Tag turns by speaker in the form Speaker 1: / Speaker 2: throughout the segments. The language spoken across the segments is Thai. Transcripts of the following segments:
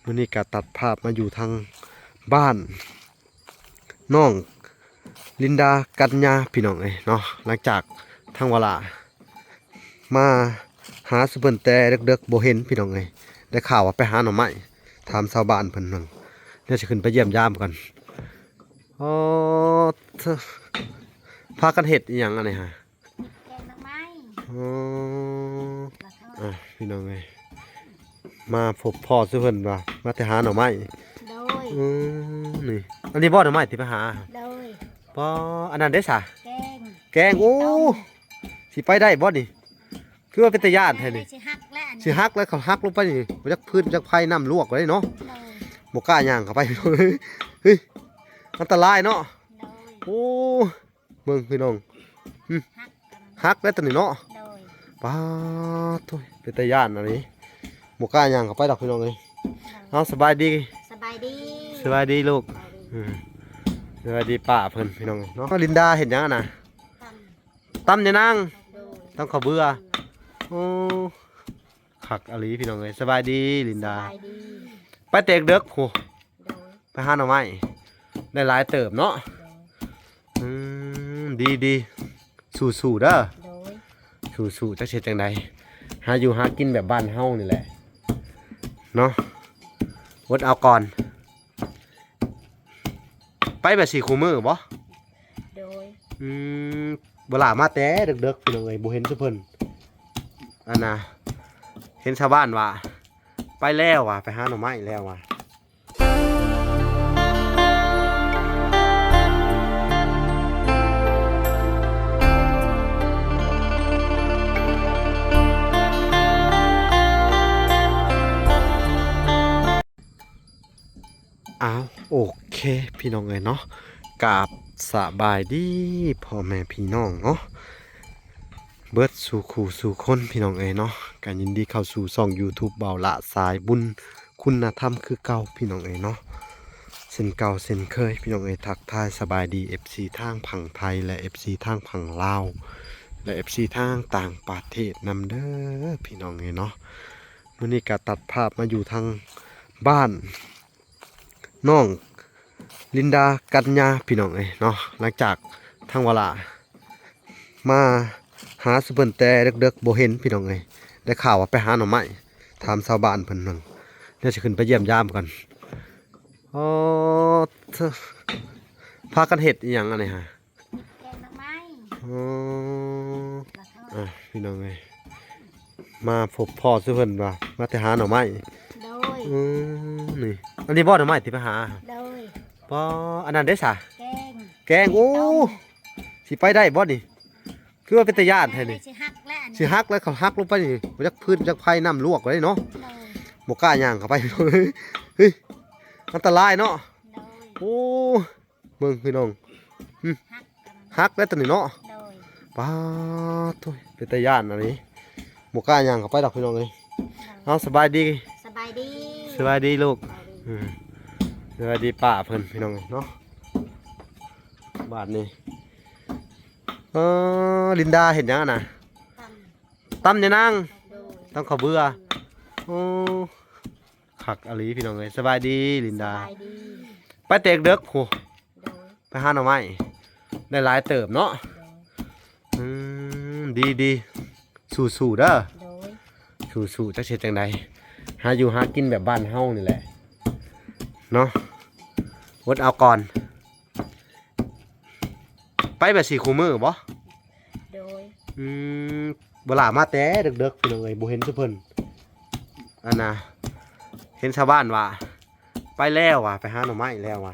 Speaker 1: มื้อนี้ก็ตัดภาพมาอยู่ทางบ้านน้องลินดากัญญาพี่น้องเนาะหลังจากทางเวลามาหาสุเพิ่นแต่เด็กๆบ่เห็นพี่น้องได้ข่าวว่าไปหาหน่อไม้ถามชาวบ้านเพิ่นนั่นเดี๋ยวจะขึ้นไปเยี่ยมยามกันอ๋อพากันเฮ็ดอีหยังอันนี้ฮะ
Speaker 2: แกงดอกไม้
Speaker 1: อ๋อพี่น้องมาพบพ่อสุเพิ่นว่ามาแต่หาหน่อไม้
Speaker 2: โดย
Speaker 1: นี่อันนี้บ่หน่อไม้ที่ไปหา
Speaker 2: โดย
Speaker 1: บ่อันนั้นได้ซะ
Speaker 2: แกง
Speaker 1: โอ้สิไปได้บ่นี่คือว่าเป็นตาญาติแท้นี่
Speaker 2: สิฮักแล้ว
Speaker 1: สิฮักแล้วเขาฮักลงไปนี่บ่จักพื้นจักไผน้ำลวกไว้เนาะบ่กล้าย่างเข้าไปเฮ้ยอันตรายเนาะโอ้เบิ่งพี่น้องฮักแล้วตัวนี้เนาะป้าโธ่เป็นตาญาติอันนี้บ่กล้าย่างเข้าไปดอกพี่น้องเอ้ยเอาสบายดี
Speaker 2: สบายดี
Speaker 1: สบายดีลูกสบายดีป้าเพิ่นพี่น้องเนาะลินดาเห็นยังน่ะตำเนี่ยนางตำข้าวเบื่อโอ้ขักอลีพี่น้องเลยสบายดีลินดาไปเตะเด็กโหไปหาหน่อไม้ได้หลายเติบเนาะดีสู้เด้อสู้จะเช็ดจังใดหาอยู่หากินแบบบ้านเฮานี่แหละเนาะวดเอาก่อนไปแบบ4 คู่มือบ่
Speaker 2: โดย
Speaker 1: เวลามาแต่เด็กๆพี่น้องเอ้ยบ่เห็นซุเพิ่นอันน่ะเห็นชาวบ้านว่าไปแล้วว่ะไปหาหน่อไม้แล้วว่ะอ้าวโอเคพี่น้องเอ้ยเนาะกราบสบายดีพ่อแม่พี่น้องเนาะเบิดสู่คู่สู่คนพี่น้องเอ้ยเนาะการยินดีเข้าสู่ช่อง YouTube เบาละสายบุญคุณธรรมคือเก่าพี่น้องเอ้ยเนาะเส้นเก่าเส้นเคยพี่น้องเอ้ยทักทายสบายดี FC ทางฝั่งไทยและ FC ทางฝั่งลาวและ FC ทางต่างประเทศนำเด้อพี่น้องเอ้ยเนาะมื้อนี้ก็ตัดภาพมาอยู่ทางบ้านน้องลินดากัญญาพี่น้องเนาะหลังจากทางเวลามาหาสุเพิ่นแต่เด็กๆบ่เห็นพี่น้องได้ข่าวว่าไปหาหน่อไม้ถามชาวบ้านเพิ่นนั่นเดี๋ยวจะขึ้นไปเยี่ยมยามกันอ๋อพากันเฮ็ดอีหยังอันนี้ฮะ
Speaker 2: แกงดอกไม้
Speaker 1: อ๋อพี่น้องมาพบพ่อสุเพิ่นว่ามาแต่หาหน่อไม้
Speaker 2: โดย
Speaker 1: นี่อันนี้บ่หน่อไม้ที่ไปหา
Speaker 2: โดย
Speaker 1: บ่อันนั้นได้ซะ
Speaker 2: แกง
Speaker 1: โอ้สิไปได้บ่นี่คือว่าเป็นตาญาติแท้นี่
Speaker 2: สิฮัก
Speaker 1: แล้วเขาฮักลงไปนี่บ่จักพื้นจักไผน้ำลวกไว้เนาะบ่กล้าย่างเข้าไปเฮ้ยอันตรายเนาะโอ้เบิ่งพี่น้องฮักแล้วตัวนี้เนาะป้าโธ่เป็นตาญาติอันนี้บ่กล้าย่างเข้าไปดอกพี่น้องเอ้ยเอาสบายดี
Speaker 2: สบาย
Speaker 1: ดีลูกสบายดีป้าเพิ่นพี่น้องเนาะบ้านนี้ลินดาเห็นยังน่ะตำเนี่ยนางตำข้าวเบื่อโอ้ขักอลีพี่น้องเลยสบายดีลินดาไปเตะเด็กโหไปหาหน่อไม้ได้หลายเติบเนาะดีสู้เด้อสู้จะเช็ดจังใดหาอยู่หากินแบบบ้านเฮานี่แหละเนาะวดเอาก่อนไปแบบ4 คู่มือบ่
Speaker 2: โดย
Speaker 1: เวลามาแต่เด็กๆพี่น้องเอ้ยบ่เห็นซุเพิ่นอันน่ะเห็นชาวบ้านว่าไปแล้วว่ะไปหาหน่อไม้แล้วว่ะ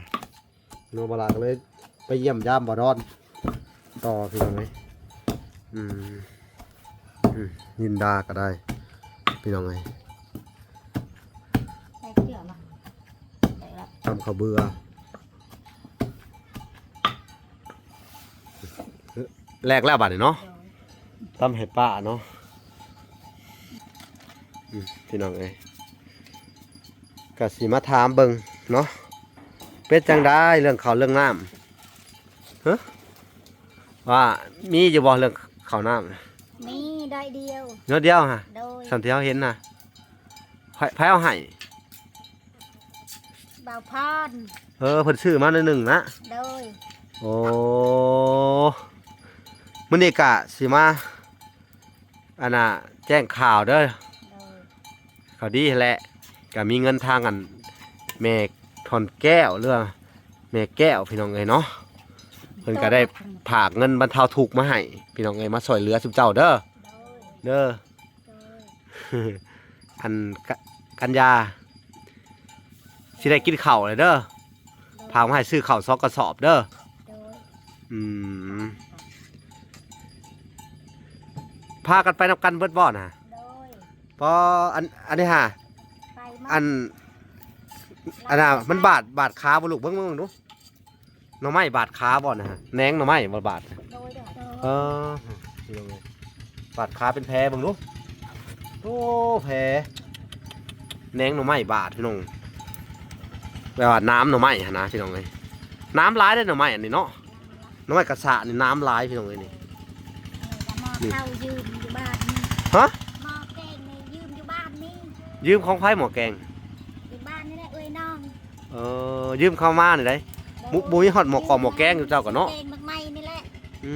Speaker 1: โนบลาก็เลยไปเยี่ยมยามบ่ดอนต่อพี่น้องเอ้ยยินดาก็ได้พี่น้องเอ้ยทำข้าวเบื่อแรกแล้วบัดนี้เนาะตำให้ป้าเนาะพี่น้องเอ้ยก็สิมาถามเบิ่งเนาะเป็นจังได้เรื่องข้าวเรื่องน้ำว่ามีอยู่บ่เรื่องข้าวน้ำ
Speaker 2: มีได้เดียว
Speaker 1: เดียวฮะสันที่เขาเห็นนะไผเอาให้
Speaker 2: บ่าวพร
Speaker 1: เพิ่นซื้อมาหน่อยหนึงนะ
Speaker 2: โดย
Speaker 1: โอ้มื้อนี้กะสิมาอันน่ะแจ้งข่าวเด้อ
Speaker 2: โดย
Speaker 1: ข่าวดีแหละก็มีเงินทางอันแม่ทอนแก้วเรื่องแม่แก้วพี่น้องเอ้ยเนาะเพิ่นก็ได้ฝากเงินบรรเทาทุกข์มาให้พี่น้องเอ้ยมาช่วยเหลือสุเจ้าเด้อ
Speaker 2: โดย
Speaker 1: เด้อ
Speaker 2: โดย
Speaker 1: อันกันยาสิได้กินข้าวเลยเด้อพามาให้ซื้อข้าวซอกกระสอบเด้อ
Speaker 2: โดย
Speaker 1: อืมพากันไปนำกันเบิดบ่น่ะ
Speaker 2: โดย
Speaker 1: พออันนี้ฮะ
Speaker 2: ไปมา
Speaker 1: อันน่ะมันบาดขาบ่ลูกเบิ่งดูหน่อไม้บาดขาบ่นะฮะแหนงหน่อไม้บ่บาด
Speaker 2: โดยโดย
Speaker 1: เอนี่ลงเลยบาดขาเป็นแผลเบิ่งดูโอ้แผลแหนงหน่อไม้บาดพี่น้องแปลว่าน้ำหน่อไม้หั่นนะพี่น้องเอ้ยน้ำหลายได้อหน่อไม้อันนี้เนาะหน่อไม้กระสะนี่น้ำหลายพี่น้องเอ้ยนี่
Speaker 2: หม้อข้าวยืมอยู่บ้านนี่
Speaker 1: ฮะ
Speaker 2: หม้อแกงนี่ยืมอยู่บ้านนี่
Speaker 1: ยืมของไผหมอแกง
Speaker 2: อยู่บ้านนี่แหละเอ้ยน้อง
Speaker 1: ยืมเข้ามานี่ได้บุยฮอดหมอกอหมอแกงอยู่เจ้าก็เนาะ
Speaker 2: แกงมากไม้นี่แหละ
Speaker 1: อื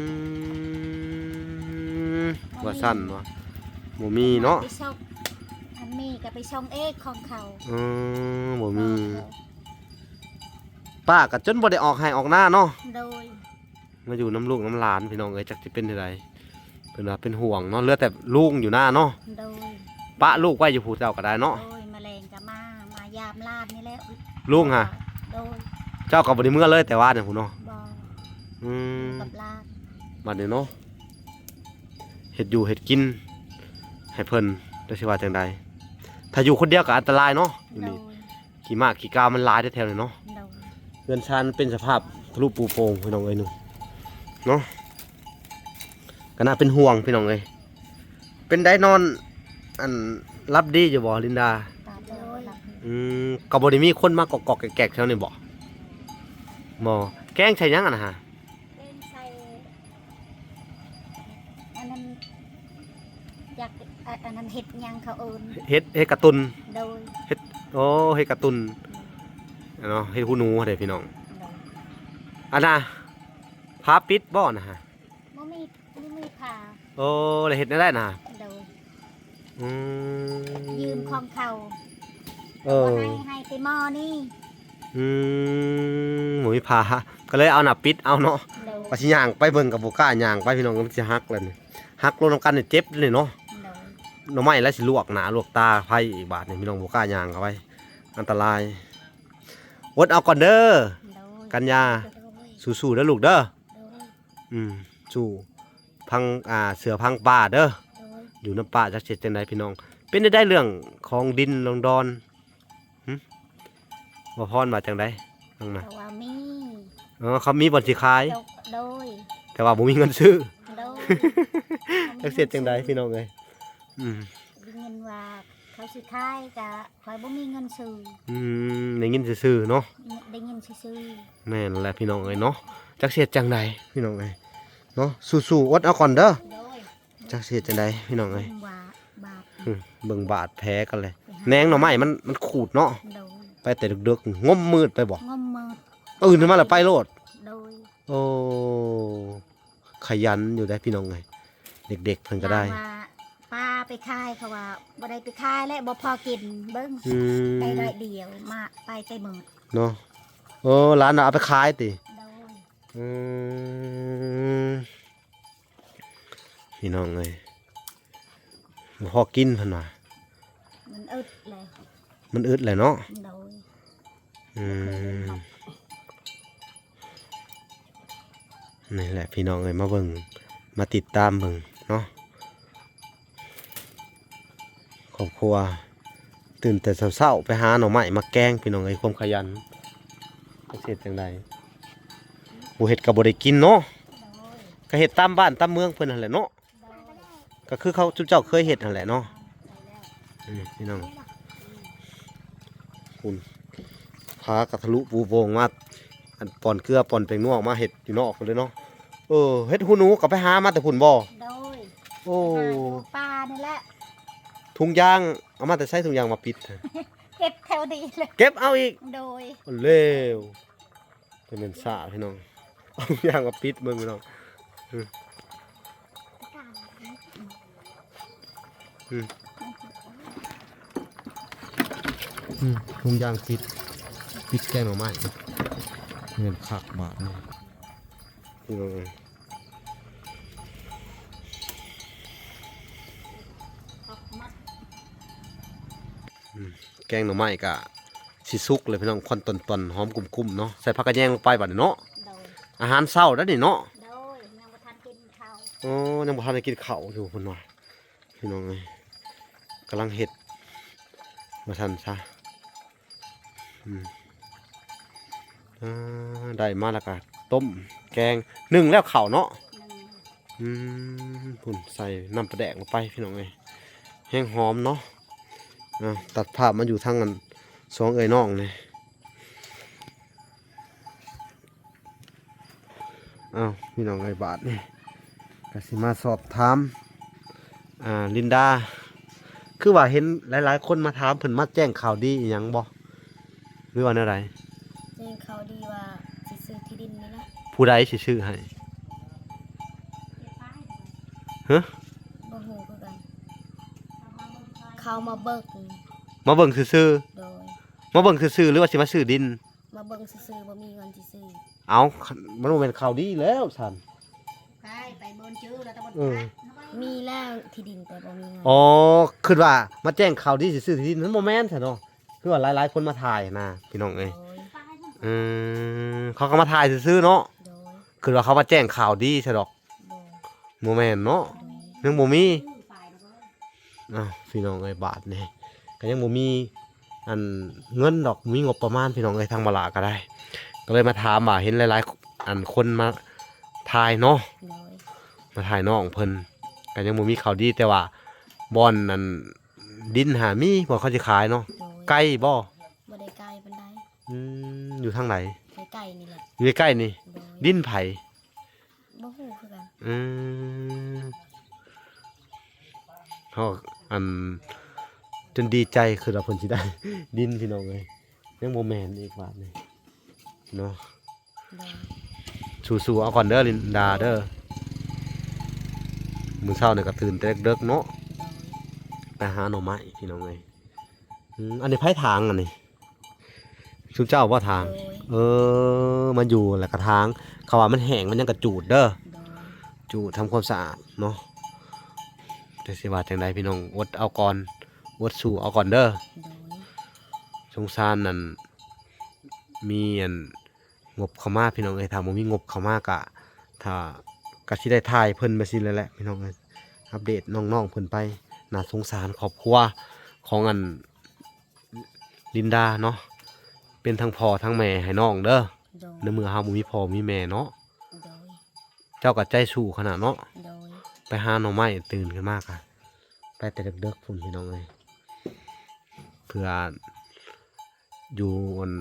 Speaker 1: มว่าสั้นวะบ่มีเนาะ
Speaker 2: ไปส่งอันมีก็ไปส่งเอกของเขา
Speaker 1: บ่มีป้าก็จนบ่ได้ออกให้ออกหน้าเนาะ
Speaker 2: โดย
Speaker 1: มาอยู่น้ำลูกน้ำหลานพี่น้องเอ้ยจักสิเป็นจังไดเพิ่นว่าเป็นห่วงเนาะเหลือแต่ลูกอยู่หน้าเนาะ
Speaker 2: โดย
Speaker 1: ปะลูกไว้อยู่ผู้เจ้าก็ได้เนาะ
Speaker 2: โดยแมลงก็มายามลาดนี่แหละ
Speaker 1: ลุงฮะ
Speaker 2: โดย
Speaker 1: เจ้าก็บ่ได้เมื่อเลยแต่ว่าเนี่ยผู้เนาะ
Speaker 2: บอ
Speaker 1: อืม
Speaker 2: กับลาด
Speaker 1: บัดนี้เนาะเฮ็ดอยู่เฮ็ดกินให้เพิ่นได้สิว่าจังไดถ้าอยู่คนเดียวก็อันตรายเนาะอยู่
Speaker 2: โด
Speaker 1: นี่
Speaker 2: ย
Speaker 1: ขี้มากขี้กามันหลายแถวๆนี่เนาะ
Speaker 2: โดย
Speaker 1: เรือนชานเป็นสภาพทะลุปูโป่งพี่น้องเอ้ยหนูเนาะก็น่าเป็นห่วงพี่น้องเอ้ยเป็นได้นอนอันรับดีอยู่บ่ลินดา
Speaker 2: ตาโดย
Speaker 1: ก็บ่ได้มีคนมากอกๆแกกๆแถวนี้บ่บ่แกงใส่หยังอ่ะนะฮะ
Speaker 2: เล่นใส่อันนั้นอยากอันนั้นเห็ดหยังเขาเอิญ
Speaker 1: เฮ็ดกระตุน
Speaker 2: โดย
Speaker 1: โอ้เฮ็ดกระตุนเนาะเฮ็ดหูหนูเด้พี่น้อง
Speaker 2: โดย
Speaker 1: อันน่ะพาปิดบ่นะฮะ
Speaker 2: ไม่มีผ่า
Speaker 1: โอ้แล้วเฮ็ดได้นะ
Speaker 2: โดย
Speaker 1: อืม
Speaker 2: ยืมของเขา
Speaker 1: เออ
Speaker 2: ให้ไปหม้อนี่
Speaker 1: หมูพาก็เลยเอาหน้าปิดเอาเนาะ
Speaker 2: โดย
Speaker 1: ว่าสิย่างไปเบิ่งกับบ่กล้าย่างไปพี่น้องก็มันสิฮักแล้วนี่ฮักลงนำกันนี่เจ็บเลยเนาะ
Speaker 2: โดย
Speaker 1: หน่อไม้แล้วสิลวกหน้าลวกตาไผอีกบาดนี่พี่น้องบ่กล้าย่างเข้าไปอันตรายอดเอาก่อนเด้อ
Speaker 2: โดย
Speaker 1: กันยา
Speaker 2: โดย
Speaker 1: สู้ๆเด้อลูกเด้อ
Speaker 2: โดย
Speaker 1: สู้พังเสือพังป่าเด้อ
Speaker 2: โดย
Speaker 1: อยู่น้ำป่าจักเสร็จจังไดพี่น้อง เป็นได้เรื่องของดินลงดอนบ่พรมาจังไดน้องน่ะ
Speaker 2: แต่ว่ามี
Speaker 1: เขามีบ่อนสิขาย
Speaker 2: โดย
Speaker 1: แต่ว่าบ่มีเงินซื้อ
Speaker 2: โดย
Speaker 1: จักเสร็จจังไดพี่น้องเอ้ยอืม
Speaker 2: ได้เงินว่าเขาสิขายกะคอยบ่มีเงินซื้อ
Speaker 1: ได้ยินซื่อๆเนาะ
Speaker 2: ได้เงินซื้อ
Speaker 1: แม่นแหละพี่น้องเอ้ยเนาะจักเสร็จจังไดพี่น้องเอ้ยเนาะสู้ๆอดเอาก่อนเด้อ
Speaker 2: โดย
Speaker 1: จักเสร็จจังไดพี่น้องเอ้ย
Speaker 2: ว่าบาป
Speaker 1: เบิ่งบาดแผลกันเลยแหนงหน่อไม้มันขูดเนาะ
Speaker 2: โดย
Speaker 1: ไปแต่ดึกๆงมมืดไปบ่
Speaker 2: งมมืด
Speaker 1: ตื่นขึ้นมาแล้วไปโลด
Speaker 2: โดย
Speaker 1: โอ้ขยันอยู่ได้พี่น้องไงเด็กๆเพิ่นก็ได้
Speaker 2: ว่าป้าไปขายเขาว่าบ่ได้ไปขายและบ่พอกินเบิ่ง
Speaker 1: อืม
Speaker 2: ไปได้เดียวมาไปแต่มืด
Speaker 1: เนาะโอ้ร้านน่ะเอาไปขายติ
Speaker 2: โดย
Speaker 1: อืมพี่น้องเอ้ยบ่พอกินเพิ่นว่า
Speaker 2: มันอึดเลย
Speaker 1: มันอึดแหละเนาะ
Speaker 2: โดย
Speaker 1: อืมนี่แหละพี่น้องเอ้ยมาเบิ่งมาติดตามเบิ่งเนาะครอบครัวตื่นแต่เช้าๆไปหาหน่อไม้มาแกงพี่น้องเอ้ยความขยันจักเฮ็ดจังไดบ่เฮ็ดก็บ่ได้กินเนาะ
Speaker 2: โดย
Speaker 1: ก็เฮ็ดตามบ้านตามเมืองเพิ่นนั่นแหละเนาะ
Speaker 2: โดย
Speaker 1: ก็คือเขาเจ้าเคยเฮ็ดนั่นแหละเนาะพี่น้องคุณพากระทะลุปูโป่งมาอันปอนเกลือปอนแป้งนัวออกมาเฮ็ดอยู่นอกพุ่นเลยเนาะเฮ็ดหูหนูก็ไปหามาแต่พุ่นบ่
Speaker 2: โดย
Speaker 1: โอ้
Speaker 2: ป้านี่แหละ
Speaker 1: ถุงยางเอามาแต่ใช้ถุงยางมาปิด
Speaker 2: เฮ็ดแถ วดีเลย
Speaker 1: เก็บเอาอีก
Speaker 2: โดย
Speaker 1: เร็วเป็นสาพี่น้องเอาอย่างมาปิดเบิ่งพี่น้องทุงยางปิดแกงหน่อไม้เงินขักบาทนี่พี่น้องแกงหน่อไม้กะสิสุกเลยพี่น้องควันตนๆหอมกลุ่มๆเนาะใส่ผักกระแยงลงไปบัดนี้เนาะ
Speaker 2: โดย
Speaker 1: อาหารเช้าแล้วนี่เนาะ
Speaker 2: โดยยังบ่ทันกินข้าว
Speaker 1: อ๋อยังบ่ทันได้กินข้าวอยู่เพิ่นว่าพี่น้องเอ้ยกำลังเฮ็ดมาทันซะได้มาแล้วก็ต้มแกงนึ่งแล้วข้าวเนาะ
Speaker 2: หนึ่ง
Speaker 1: พุ่นใส่น้ำปลาแดกลงไปพี่น้องเอ้ยแห้งหอมเนาะตัดภาพมาอยู่ทางกันสองเอ้ยน้องนี่พี่น้องเอ้ยบาทนี่ก็สิมาสอบถามลินดาคือว่าเห็นหลายๆคนมาถามเพิ่นมาแจ้งข่าวดีอีหยังบ่หรือว่าแนวใด
Speaker 2: แจ้งข่าวดีว่าสิซื้อที่ดินนี่นะ
Speaker 1: ผู้ใดสิซื้อให้ฮะ
Speaker 2: บ่ฮู้คือกันเขามาเบิก
Speaker 1: มาเบิ่งซื่อ
Speaker 2: โดย
Speaker 1: ๆมาเบิ่งซื่อๆหรือว่าสิมาซื้อดิน
Speaker 2: มาเบิ่งซื่อๆบ่มีเงินสิซื้อ
Speaker 1: เอามันบ่แม่นข่าวดีแล้วซั่น
Speaker 2: ไปบนชื่อแล้วตะบน
Speaker 1: เออ
Speaker 2: มีแล้วที่ดินแต่บ่มีเงิน
Speaker 1: อ๋อคิดว่ามาแจ้งข่าวดีสิซื้อที่ดินมันบ่แม่นซั่นเนาะคือว่าหลายๆคนมาถ่ายนะพี่น้องเอ้ย
Speaker 2: โดย
Speaker 1: เขาก็มาถ่ายซื่อๆเนาะ
Speaker 2: โดย
Speaker 1: คือว่าเขามาแจ้งข่าวดีซะดอก
Speaker 2: บ่
Speaker 1: บ่แม่นเนาะ
Speaker 2: โดย
Speaker 1: ยังบ่มีพี่น้องเอ้ยบาทนี่ก็ยังบ่มีอันเงินดอกมีงบประมาณพี่น้องเอ้ยทางบลาก็ได้ ก็เลยมาถามว่าเห็นหลายๆอันคนมาถ่ายเนาะ
Speaker 2: โดย
Speaker 1: มาถ่ายน้องเพิ่นก็ยังบ่มีข่าวดีแต่ว่าบ่อนนั่นดินหามีบ่เขาสิขายเนาะ
Speaker 2: โดย
Speaker 1: ใกล้บ่
Speaker 2: บ่ได้ไกลปานใด
Speaker 1: อยู่ทางไหน
Speaker 2: ใกล้ๆนี่แหละ
Speaker 1: อยู่ใกล้ๆนี่
Speaker 2: โดย
Speaker 1: ดินไผ
Speaker 2: บ่ฮู้คือกัน
Speaker 1: เขาอันจนดีใจคือเราเพิ่นสิได้ ดินพี่น้องเอ้ยยังบ่แม่นอีกบาทนี่เนาะ
Speaker 2: โดย
Speaker 1: สู้ๆเอาก่อนเด้อลินดาเด้อมื้อเช้านี่ก็ตื่นแต่เด็กๆเนาะ
Speaker 2: โดย
Speaker 1: ไปหาหน่อไม้พี่น้องเอ้ยอันนี้ไผทางอันนี้ชุบเจ้าว่าทาง
Speaker 2: โดย
Speaker 1: มันอยู่แล้วก็ทาง เขาว่ามันแห้งมันยังกระจูดเด้อ
Speaker 2: โดย
Speaker 1: จูดทำความสะอาดเนาะแต่สิว่าจังใดพี่น้องอดเอาก่อนอดสู้เอาก่อนเด้อ
Speaker 2: โดย
Speaker 1: สงสารนั่นมีอันงบเข้ามาพี่น้องเอ้ยถ้าบ่มีงบเข้ามากะถ้าก็สิได้ถ่ายเพิ่นมาสิแล้วแหละพี่น้องเอ้ยอัปเดตน้องๆเพิ่นไปน่าสงสารครอบครัวของอันลินดาเนาะเป็นทั้งพ่อทั้งแม่ให้น้องเด้อ
Speaker 2: โดย
Speaker 1: ในเมื่อเฮาบ่มีพ่อมีแม่เนาะ
Speaker 2: โดย
Speaker 1: เจ้าก็ใจสู้ขนาดเนาะ
Speaker 2: โดย
Speaker 1: ไปหาหน่อไม้ตื่นขึ้นมากอะไปแต่เด็กๆพุ่นพี่น้องเลยเพื่ออยู่อัน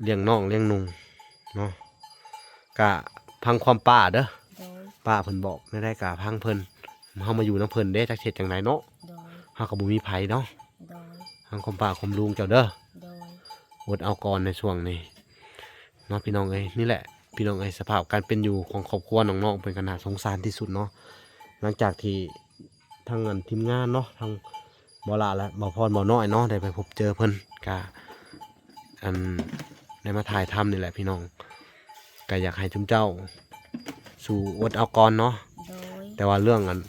Speaker 1: เลี้ยงน้องเลี้ยงนุ่งเนาะกะพังความป้าเด้อ
Speaker 2: โดย
Speaker 1: ป้าเพิ่นบอกไม่ได้กะพังเพิ่นเฮามาอยู่น้ำเพิ่นเด้จักเฮ็ดจังไดเนาะ
Speaker 2: โดย
Speaker 1: เฮาก็บ่มีไผเนาะ
Speaker 2: โดย
Speaker 1: พังความป้าความลุงเจ้าเด้อ
Speaker 2: โดย
Speaker 1: อดเอาก่อนในช่วงนี้เนาะพี่น้องเอ้ยนี่แหละพี่น้องเอ้ยสภาพการเป็นอยู่ของครอบครัวน้องๆเป็นขนาดสงสารที่สุดเนาะหลังจากที่ทางอันทีมงานเนาะทางบ่ลาและบ่พรบ่น้อยเนาะได้ไปพบเจอเพิ่นกะอันได้มาถ่ายทำนี่แหละพี่น้องก็อยากให้ทุกเจ้าสู่อดเอาก่อนเนาะ
Speaker 2: โดย
Speaker 1: แต่ว่าเรื่องอัน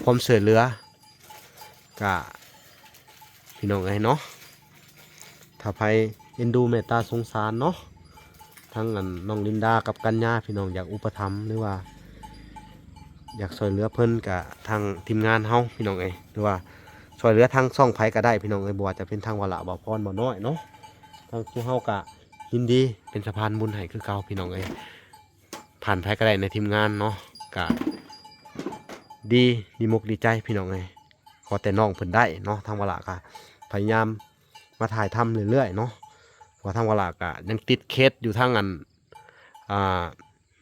Speaker 1: ความเสื่อเหลือกะพี่น้องเอ้ยเนาะถ้าใครเอ็นดูเมตตาสงสารเนาะทั้งอันน้องลินดากับกัญญาพี่น้องอยากอุปถัมภ์หรือว่า อยากช่วยเหลือเพิ่นกับทางทีมงานเฮาพี่น้องเอ้ยหรือว่าช่วยเหลือทางช่องไผก็ได้พี่น้องเอ้ยบ่ว่าจะเป็นทางวละบ่พรบ่น้อยเนาะทางผู้เฮาก็ยินดีเป็นสะพานบุญให้คือเก่าพี่น้องเอ้ยผ่านไผก็ได้ในทีมงานเนาะก็ดีมุกดีใจพี่น้องเอ้ยขอแต่น้องเพิ่นได้เนาะทางวละก็พยายามมาถ่ายทำเรื่อยๆเนาะว่าทางวละก็ยังติดเคสอยู่ทางอัน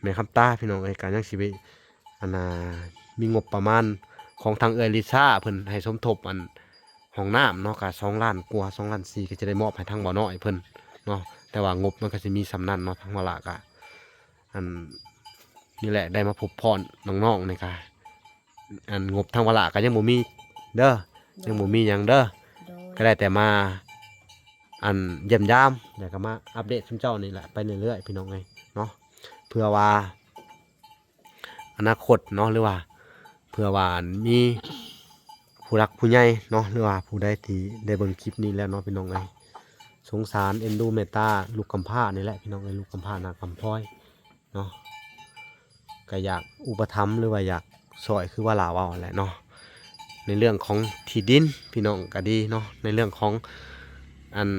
Speaker 1: แม่คำตาพี่น้องเอ้ยก็ยังสิไปมีงบประมาณของทางเอลิซ่าเพิ่นให้สมทบอัน ห้องน้ำเนาะก็2 ล้านกว่า2 ล้าน4ก็จะได้มอบให้ทางบ่อน้อยเพิ่นเนาะแต่ว่างบมันก็สิมีสำนั้นเนาะทางว่าละก็อันนี่แหละได้มาพบพรน้องๆนี่ค่ะอันงบทางว่าละก็ยังบ่มีเด้อยังบ่มีหยังเด้อ
Speaker 2: โดย
Speaker 1: ก็ได้แต่มาอันเยี่ยมยามแล้วก็มาอัปเดตชุมเจ้านี่แหละไปเรื่อยๆพี่น้องไงเนาะเพื่อว่าอนาคตเนาะหรือว่าเพื่อว่ามีผู้รักผู้ใหญ่เนาะหรือว่าผู้ใดที่ได้เบิ่งคลิปนี้แล้วเนาะพี่น้องไงสงสารเอ็นดูเมตตาลูกกำพร้านี่แหละพี่น้องไงลูกกำพร้านากำพร้อยเนาะก็อยากอุปถัมภ์หรือว่าอยากซอยคือว่าลาวาแหละเนาะในเรื่องของที่ดินพี่น้องก็ดีเนาะในเรื่องของอัน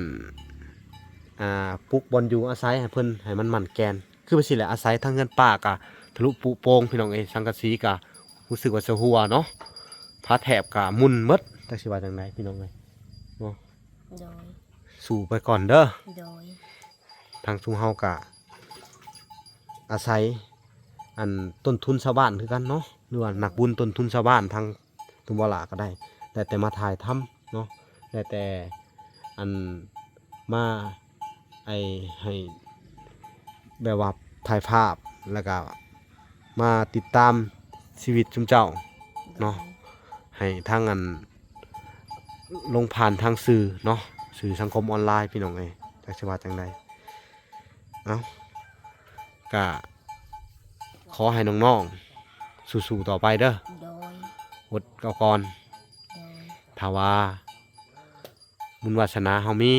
Speaker 1: ปลูกบอนอยู่อาศัยให้เพิ่นให้มันมั่นแกนคือไปสิแหละอาศัยทางเงินป่ากะทะลุปุโป่งพี่น้องเอ้ยสังกะสีกะรู้สึกว่าจะหัวเนาะพาแถบกะมุนหมดจักสิว่าจังไดพี่น้องเอ้ยเนาะ
Speaker 2: โดย
Speaker 1: สู่ไปก่อนเด้อ
Speaker 2: โดย
Speaker 1: ทางชุมเฮากะอาศัยอันต้นทุนชาวบ้านคือกันเนาะหรือว่านักบุญต้นทุนชาวบ้านทางตุมบ่ลาก็ได้แต่มาถ่ายทำเนาะแต่อันมาให้แบบว่าถ่ายภาพแล้วก็มาติดตามชีวิตชุมเจ้าเนาะให้ทางอันลงผ่านทางสื่อเนาะสื่อสังคมออนไลน์พี่น้องเอ้ยจักสิว่าจังไดเอ้าก็ขอให้น้องๆสู้ๆต่อไปเด้อ
Speaker 2: โดย
Speaker 1: อดเอาก่อน
Speaker 2: โดย
Speaker 1: ถ้าว่าบุญวาสนาเฮามี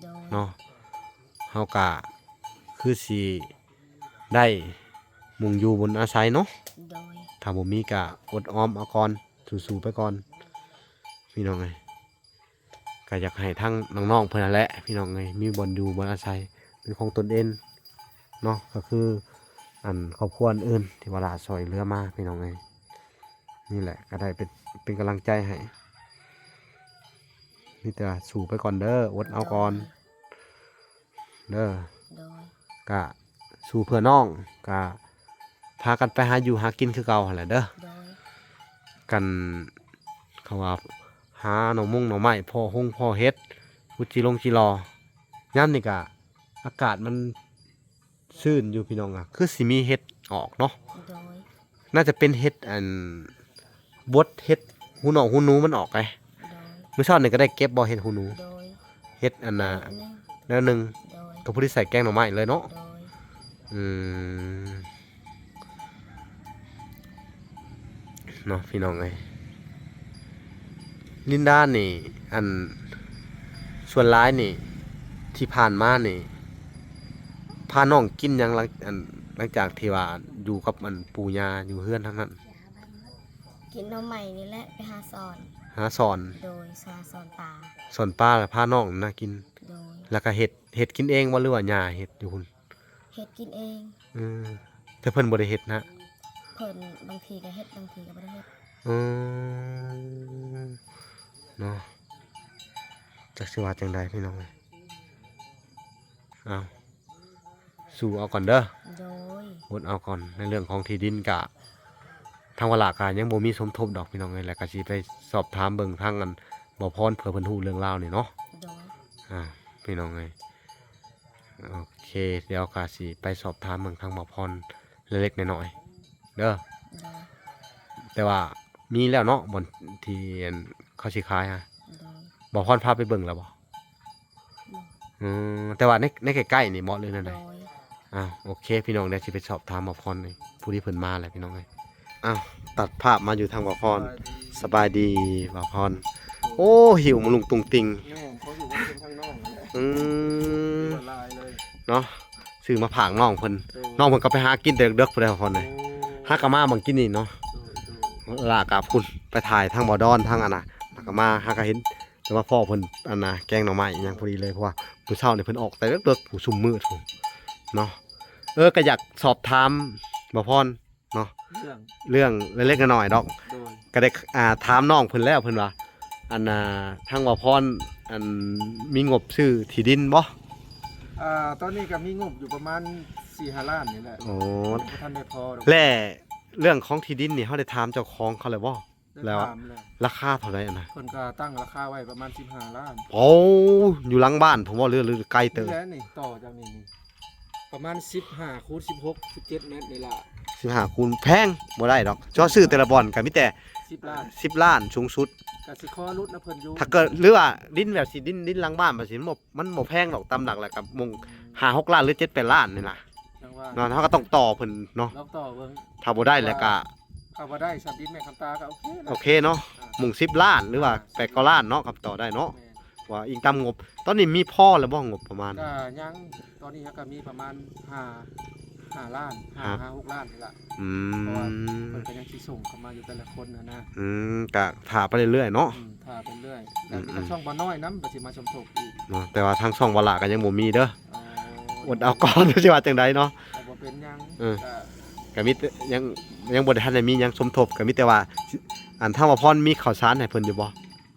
Speaker 2: โดย
Speaker 1: เนาะเฮากะคือสิได้มุงอยู่บนอาศัยเนาะ
Speaker 2: โดย
Speaker 1: ถ้าบ่มีกะอดออมเอาก่อนสู้ๆไปก่อนพี่น้องเอ้ยก็อยากให้ทั้งน้องๆเพิ่นนั่นแหละพี่น้องเอ้ยมีบ่อนอยู่บ่อนอาศัยเป็นของตนเองเนาะก็คืออันครอบครัวอื่นที่ว่าลาซอยเหลือมาพี่น้องเอ้ยนี่แหละก็ได้เป็นกำลังใจให้นี่แต่สู้ไปก่อนเด้ออดเอาก่อนเด้อ
Speaker 2: โดย
Speaker 1: กะสู้เพื่อน้องกะพากันไปหาอยู่หากินคือเก่าหั่นแหละเด้อ
Speaker 2: โดย
Speaker 1: กันเขาว่าหาหน่อมุ้งหน่อไม้พ่อหงพ่อเฮ็ดกุจิลงจิรอย่ำนี่กะอากาศมันชื้นอยู่พี่น้องอ่ะคือสิมีเฮ็ดออกเนาะ
Speaker 2: โดย
Speaker 1: น่าจะเป็นเฮ็ดอันบดเฮ็ดหูหนองหูหนูมันออกไง
Speaker 2: โดย
Speaker 1: มื้อเช้านี่ก็ได้เก็บบ่เฮ็ดหูหนู
Speaker 2: โดย
Speaker 1: เฮ็ดอันน่ะ
Speaker 2: อันนึง
Speaker 1: แล้วหนึง
Speaker 2: โดย
Speaker 1: ก็ผู้ที่ใส่แกงหน่อไม้เลยเนาะ
Speaker 2: โดย
Speaker 1: อืมเนาะพี่น้องเอ้ยลินดานี่อันส่วนร้ายนี่ที่ผ่านมานี่พาน้องกินหยังหลังจากที่ว่าอยู่กับมันปู่ย่าอยู่เฮือนทั้งนั้น
Speaker 2: กินน้ำใหม่นี่แหละไปหาสอน
Speaker 1: หาสอน
Speaker 2: โดยสอนสอนป่า
Speaker 1: สอนป้าแล้วพาน้องน่ะกิน
Speaker 2: โดย
Speaker 1: แล้วก็เฮ็ดกินเองบ่หรือว่าย่าเฮ็ดอยู่พุ่น
Speaker 2: เฮ็ดกินเอง
Speaker 1: อืมแต่เพิ่นบ่ได้เฮ็ดนะ
Speaker 2: เพิ่นบางทีก็เฮ็ดบางทีก็บ่ได้เฮ็ด
Speaker 1: อืมเนาะจักสิว่าจังใดพี่น้องเอ้ยอ้าวสู้เอาก่อนเด้อ
Speaker 2: โดย
Speaker 1: อดเอาก่อนในเรื่องของที่ดินกะทางวลากายังบ่มีสมทบดอกพี่น้องเอ้ยแล้วก็สิไปสอบถามเบิ่งทางอันบ่พรเผื่อเพิ่นฮู้เรื่องราวนี่เนาะ
Speaker 2: โดย
Speaker 1: พี่น้องเอ้ยโอเคเดี๋ยวก็สิไปสอบถามเบิ่งทางบ่พรเล็กๆน้อยๆเด้อ
Speaker 2: โดย
Speaker 1: แต่ว่ามีแล้วเนาะบ่อนที่อันเขาสิขายฮะ
Speaker 2: โดย
Speaker 1: บ่พรพาไปเบิ่งแล้วบ่แต่ว่าในใกล้ๆนี่เหมาะเลยนั่น
Speaker 2: โด
Speaker 1: ใด
Speaker 2: ย
Speaker 1: โอเคพี่น้องเดี๋ยวสิไปสอบถามบ่พรเลยผู้ที่เพิ่นมาแหละพี่น้องเอ้ยตัดภาพมาอยู่ทางบ่พรสบายดีบ่พรโอ้หิวมะลุงตุงติง
Speaker 3: แม่เขาอยู่ว่าเป็นข้างนอกนั่นแหละ
Speaker 1: อืม
Speaker 3: ละลายเลย
Speaker 1: เนาะซื้อมาผางน้องเพิ่น
Speaker 3: โดย
Speaker 1: น้องเพิ่นก็ไปหากินแต่เด็กๆพุ่นแหละบ่พรเลย
Speaker 3: โอ้
Speaker 1: หากะมาบางกินนี่เนาะ
Speaker 3: โดย
Speaker 1: ลากะพุ่นไปถ่ายทางบ่อดอนทางอันน่ะหากะมาหากะเห็นแต่ว่าพ่อเพิ่นอันน่ะแกงหน่อไม้อีหยังพอดีเลยเพราะว่ามื้อเช้านี่เพิ่นออกแต่เด็กๆผู้ซุ่มมืดพุ่นเนาะก็อยากสอบถามบ่พรเนาะ
Speaker 3: เรื่อง
Speaker 1: เรื่องเล็กๆน้อยๆดอก
Speaker 3: โดย
Speaker 1: ก็ได้ถามน้องเพิ่นแล้วเพิ่นว่าอันทางบ่พรอันมีงบซื้อที่ดินบ่
Speaker 3: ตอนนี้ก็มีงบอยู่ประมาณ 4-5 ล้านนี่แหละ
Speaker 1: โอ้
Speaker 3: บ่ทันได้พอดอก
Speaker 1: และเรื่องของที่ดินนี่เฮาได้ถามเจ้าของเขาแล้วบ่
Speaker 3: ไ
Speaker 1: แล้ว
Speaker 3: ถามเลย
Speaker 1: ราคาเท่าไหร่อันน่ะ
Speaker 3: เพิ่นก็ตั้งราคาไว้ประมาณ15ล้าน
Speaker 1: โอ้อยู่หลังบ้านผมว่าเรือหรือไกลเติ
Speaker 3: นี่
Speaker 1: บ
Speaker 3: แหละนี่ต่อจากนี้นี่ประมาณ15คูณ16 17เมตรนี่ล่ะ
Speaker 1: 15คูณแพงบ่ได้ดอกจอซื้อแต่ละบ่อนก็มีแต่
Speaker 3: 10ล้าน
Speaker 1: 10ล้านสูงสุด
Speaker 3: ก็สิขอรุดนะเพิ่นอยู่
Speaker 1: ถ้าเกิดหรือว่าดินแบบสิดินหลังบ้านแบบสิมันบ่แพงดอกตามหลักแหละกับมง5-6ล้านหรือ7-8ล้านนี่ล่ะ
Speaker 3: จังว่า
Speaker 1: เนาะเฮาก็ต้องต่อเพิ่นเนาะ
Speaker 3: ลองต่อเบิ่ง
Speaker 1: ถ้าบ่ได้แล้วก็
Speaker 3: เข้าบ่ได้สับดินแม่คำตาก็โอเคนะ
Speaker 1: โอเคเนาะมุง10ล้านหรือว่า8-9ล้านเนาะครับต่อได้เนาะ
Speaker 3: แม่น
Speaker 1: ว่าอิงตามงบ ตอนนี้มีพ่อแล้วบ่งบประมาณ
Speaker 3: ก็ยังตอนนี้ก็มีประมาณ5ล้าน5-6ล้านนี่ล่ะ
Speaker 1: อื
Speaker 3: เพราะว่า
Speaker 1: ม
Speaker 3: เพิ่นก็ยังสิส่งเข้ามาอยู่แต่ละคนนะ
Speaker 1: ก็ถาไปเรื่อยๆเนาะ
Speaker 3: ถ้าเป็นเรื่อยแล้วมีช่องบ่น้อยนำก็สิมาสมทบอีก
Speaker 1: เนาะแต่ว่าทางช่องวลาก็ยังบ่มีเด้อ
Speaker 3: เอา
Speaker 1: อดเอาก่อน สิว่าจังไดเนาะ
Speaker 3: แต่บ่เป็นหยัง
Speaker 1: เออ
Speaker 3: ก็
Speaker 1: ก็มีแต่ยังบ่ได้ทันได้มีหยังสมทบก็มีแต่ว่าอันถ้าว่าพรมีข้าวสารให้เพิ่นอยู่บ่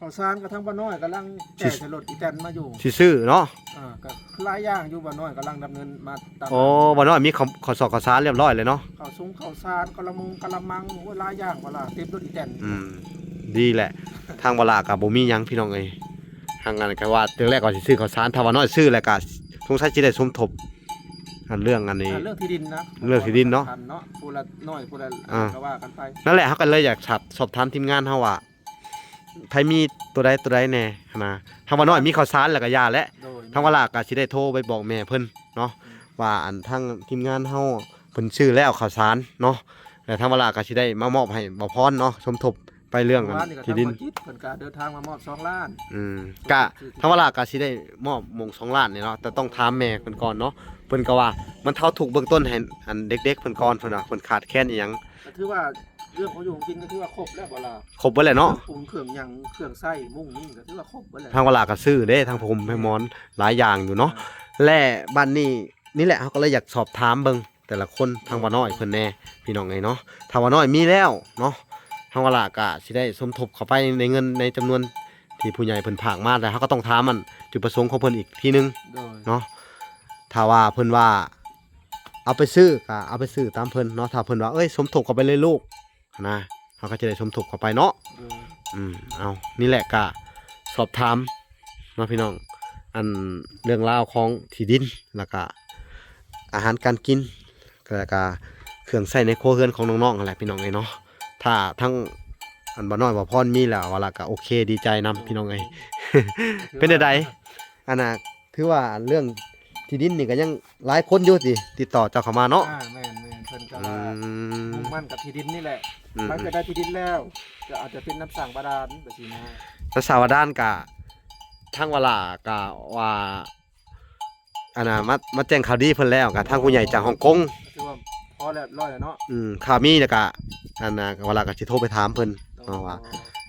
Speaker 3: ข้าวสารก็ทั้งบ่น้อยกำลังแก้ถรถอีแตนมาอยู่
Speaker 1: สิซื้อเนาะ
Speaker 3: ก็หลายอย่างอยู่บ่น้อยกำลังดำเนินมาตาม
Speaker 1: โอ้บ่น้อยมีข้าวสอกข้าวสารเรียบร้อยเลยเนาะ
Speaker 3: ข้าวสุงข้าวสารกะละมุงกะละมังโอ้ยหลายอย่างบ่ล่ะเต็มรถอีแตน
Speaker 1: ดีแหละ ทางวลาก็บ่มีหยังพี่น้องเอ้ยทางนั้นก็ว่าตอนแรกก็สิซื้อข้าวสารถ้าว่าน้อยซื้อแล้วก็สงสัยสิได้สมทบอันเรื่องอันนี้
Speaker 3: เรื่องที่ดินนะ
Speaker 1: เรื่องที่ดินเนาะ
Speaker 3: ผู้ละน้อยผู้ละ
Speaker 1: อ่า
Speaker 3: ก็ว่ากันไป
Speaker 1: นั่นแหละเขาก็เลยอยากสอบถามทีมงานเฮาว่าไผมีตัวใดแน่นะทางว่าน้อยมีข้าวสารแล้วก็ยาและ
Speaker 3: โดย
Speaker 1: ทางว่าลาก็สิได้โทรไปบอกแม่เพิ่นเนาะว่าอันทางทีมงานเฮาเพิ่นซื้อแล้วข้าวสารเนาะแล้วทางว่าลาก็สิได้มามอบให้บ่พรเนาะสมทบไปเรื่องอัน
Speaker 3: ว่านี่ก็
Speaker 1: ที่ดิน
Speaker 3: ทางบ่จิตเพิ่นก็เดินทางมามอบ2ล้าน
Speaker 1: กะทางว่าลาก็สิได้มอบมง2ล้านนี่เนาะแต่ต้องถามแม่เพิ่นก่อนเนาะเพิ่นก็ว่ามันเท่าถูกเบื้องต้นให้อันเด็กๆเพิ่นก่อนเพิ่นว่าเพิ่นขาดแคลนอีหยัง
Speaker 3: ก็ถือว่าเรื่องของอยู่ของกินก็ถือว่าครบแล้วบ่ล่ะ
Speaker 1: ครบเบิดแหละเนาะ
Speaker 3: ปรุงเครื่องหยังเครื่องไส้มุ่งมิ่งก็ถือว่าครบเบิดแล้ว
Speaker 1: ทางเวลาก็ซื้อเด้ทางผมให้หมอนหลายอย่างอยู่เนาะและบ้านนี้นี่แหละเขาก็เลยอยากสอบถามเบิ่งแต่ละคนทางว่าน้อยเพิ่นแน่พี่น้องไงเนาะทางว่าน้อยมีแล้วเนาะทางเวลาก็สิได้สมทบเข้าไปในเงินในจำนวนที่ผู้ใหญ่เพิ่นผากมาแต่เขาก็ต้องถามมันจุดประสงค์ของเพิ่นอีกทีนึง
Speaker 3: โดย
Speaker 1: เนาะถ้าว่าเพิ่นว่าเอาไปซื้อก็เอาไปซื้อตามเพิ่นเนาะถ้าเพิ่นว่าเอ้ยสมทบเข้าไปเลยลูกนะเขาก็จะได้สมทบเข้าไปเนาะ
Speaker 3: โดย
Speaker 1: เอานี่แหละก็สอบถามเนาะพี่น้องอันเรื่องราวของที่ดินแล้วก็อาหารการกินแล้วก็เครื่องใช้ในครัวเรือนของน้องๆนั่นแหละพี่น้องเอ้ยเนาะถ้าทั้งอันบ่น้อยบ่พรมีแล้วว่าล่ะก็โอเคดีใจนำพี่น้องเอ้ย เป็นจังไดอันน่ะถือว่าเรื่องที่ดินนี่ก็ยังหลายคนอยู่สิติดต่อเจ้าเข้ามาเนาะ
Speaker 3: แม่นเพิ่นก็
Speaker 1: อื
Speaker 3: ว่า
Speaker 1: ม
Speaker 3: มุ่งมั่นกับที่ดินนี่แหละ
Speaker 1: อืม
Speaker 3: มันก็ได้ที่ดินแล้วก็อาจจะเป็นน้ำสั่งบาดาลแบบนี้นะ
Speaker 1: ภาษาวด้านกะทางเวลากะว่าอันน่ะมาแจ้งข่าวดีเพิ่นแล้วกะทางผู้ใหญ่จากฮ่องกง
Speaker 3: คือว่าพอแล้วร้อยแล้วเนาะ
Speaker 1: ข่าวมีแล้วกะอันน่ะเวลาก็สิโทรไปถามเพิ่นว่า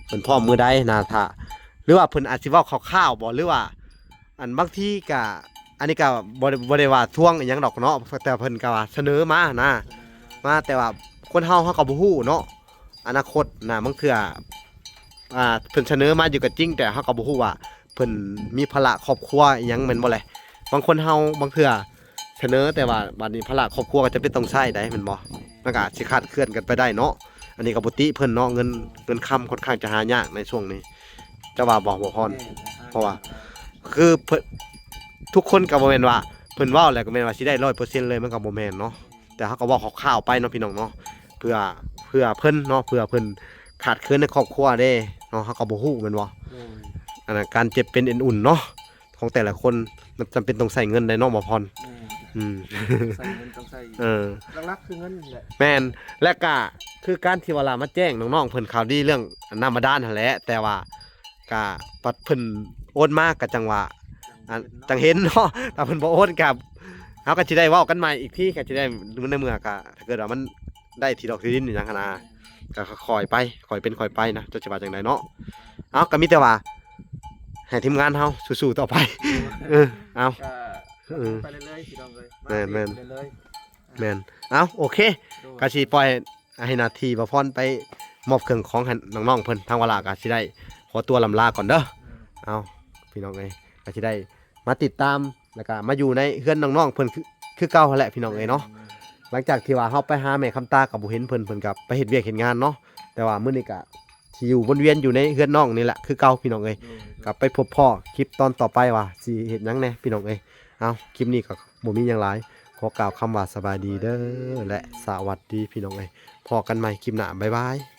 Speaker 1: เพิ่นพร้อมมื้อใดนะถ้าหรือว่าเพิ่นอาจสิเว้าคร่าวๆบ่หรือว่า อันบางทีกะอันนี้ก็บ่ได้ว่าทวงอีหยังดอกเนาะแต่เพิ่นก็ว่าเสนอมานะมาแต่ว่าคนเฮาก็บ่ฮู้เนาะอนาคตนะบางเทื่อเพิ่นเสนอมาอยู่ก็จริงแต่เฮาก็บ่ฮู้ว่าเพิ่นมีภาระครอบครัวอีหยังแม่นบ่แหละบางคนเฮาบางเทื่อเสนอแต่ว่าบัดนี้ภาระครอบครัวก็จะเป็นต้องใช้ได้แม่นบ่มันก็อาจสิคลาดเคลื่อนกันไปได้เนาะอันนี้ก็บ่ติเพิ่นเนาะเงินค้ำค่อนข้างจะหายากในช่วงนี้จะว่าบ่พร เพราะว่า คือเพิ่นทุกคนก็บ่แม่นว่าเพิ่นเว้าแล้วก็แม่นว่าสิได้ 100% เลยมันก็บ่แม่นเนาะแต่เฮาก็เว้าคร่าวๆไปเนาะพี่น้องเนาะเพื่อเพิ่นเนาะเพื่อเพิ่นขาดเคินในครอบครัวเด้เนาะเฮาก็บ่ฮู้แม่นบ่อันนั้นการเจ็บเป็นเอ็นอุ่นเนาะของแต่ละคนมันจำเป็นต้องใช้เงินได้เนาะบ่พรอืม
Speaker 3: ใส่เงินต้องใส่
Speaker 1: ห
Speaker 3: ลักๆคือเงินนี่แหละ
Speaker 1: แม่นและก็คือการที่เวลามาแจ้งน้องๆเพิ่นข่าวดีเรื่องน้ำบาดาลนั่นแหละแต่ว่าก็ปัดเพิ่นโอนมาก็จังว่าจังเห็นเนาะถ้าเพิ่นบ่โอนก็เฮาก็สิได้เว้ากันใหม่อีกทีก็สิได้ในเมื่อก็ถ้าเกิดว่ามันได้ที่ดอกที่ดินนี่หยังหันน่ะก็ค่อยๆไปค่อยเป็นค่อยไปนะจะสิว่าจังไดเนาะเอาก็มีแต่ว่าให้ทีมงานเฮาสู้ๆต่อไปเอา
Speaker 3: ก็ไปเรื่อยๆพี่น้องเลย
Speaker 1: แม่น
Speaker 3: เรื่อย
Speaker 1: แม่นเอาโอเค
Speaker 3: ๆ
Speaker 1: ก็สิปล่อยให้หนาทีบ่พรไปมอบเครื่องของให้น้องๆเพิ่นทางเวลาก็สิได้ขอตัวลำลาก่อนเด้อเอาพี่น้องเอ้ยก็สิได้มาติดตามแล้วก็มาอยู่ในเฮือนน้องๆเพิ่นคือเก่าหั่นแหละพี่น้องเอ้ยเนาะหลังจากที่ว่าเฮาไปหาแม่คำตากับบ่เห็นเพิ่นก็ไปเฮ็ดเวียกเฮ็ดงานเนาะแต่ว่ามื้อนี้ก็ ที่อยู่วนเวียนอยู่ในเฮือนน้องนี่แหละคือเก่าพี่น้องเอ้ย
Speaker 3: โดย
Speaker 1: กลับไปพบพ่อคลิปตอนต่อไปว่าสิเฮ็ดหยังแหน่พี่น้องเอ้ยเอาคลิปนี้ก็บ่มีหยังหลายขอกล่าวคำว่าสบายดีเด้อและสวัสดีพี่น้องเอ้ยพอกันใหม่คลิปหน้าบ๊ายบาย